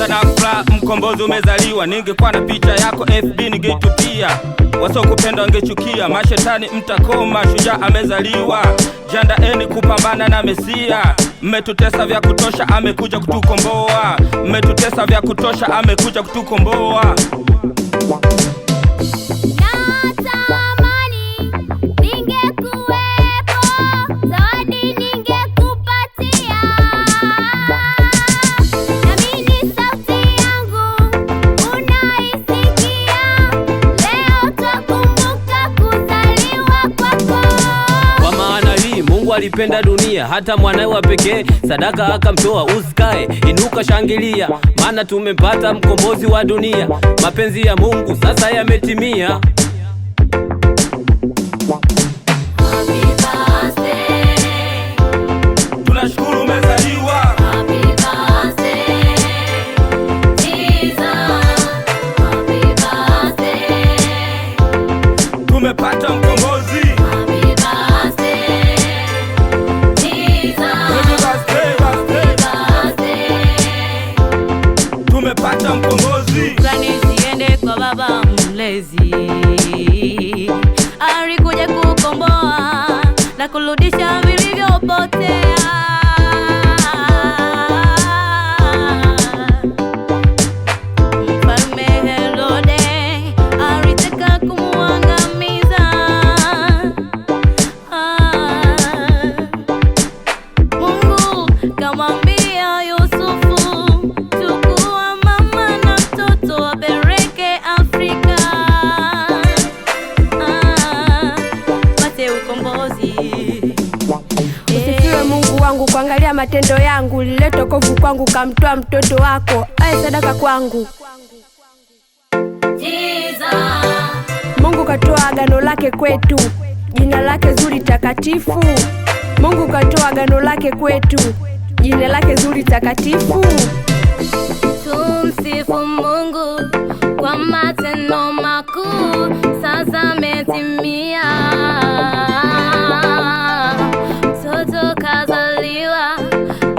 furaha na furaha, mkombozi umezaliwa. Ningekuwa na picha yako FB ningetupia, wasokupenda wangechukia. Mashetani mtakoma, shujaa amezaliwa. Jiandaeni kupambana na Mesia. Mmetutesa vya kutosha, amekuja kutukomboa. Mmetutesa vya kutosha, amekuja kutukomboa. Mungu alipenda dunia hata mwanae wa pekee sadaka akamtoa. Usikae, inuka, shangilia, maana tumepata mkombozi wa dunia. Mapenzi ya Mungu sasa yametimia. Tunashukuru umezaliwa. Happy birthday Jesus, happy birthday. Tumepata mkombozi. Tumepata mkombozi. Shukrani ziende kwa Baba Mlezi, alikuja kukomboa na kurudisha vilivyopotea. Mfalme Herode alitaka kumuangamiza. Mungu kamwambia Yusufu, chukua mama na mtoto wapeleke Afrika, pate ukombozi. Usifiwe Mungu wangu, kuangalia matendo yangu. Lileta wokovu kwangu, kamtoa mtoto wako awe sadaka kwangu. Jesus. Mungu katoa agano lake kwetu, jina lake zuri takatifu. Mungu katoa agano lake kwetu, jina lake zuri takatifu. Tumsifu Mungu kwa matendo makuu, sasa ametimia. Mtoto kazaliwa,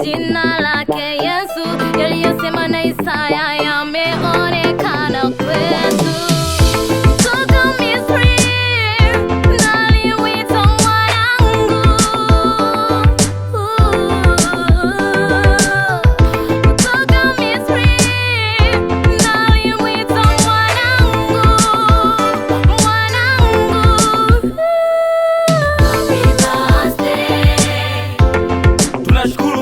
jina lake Yesu, yaliyosema na Isaya yameonekana kwetu. Toka Misri naliwita mwanangu, toka Misri naliwita mwanangu, mwanangu. Happy birthday. Tunashukuru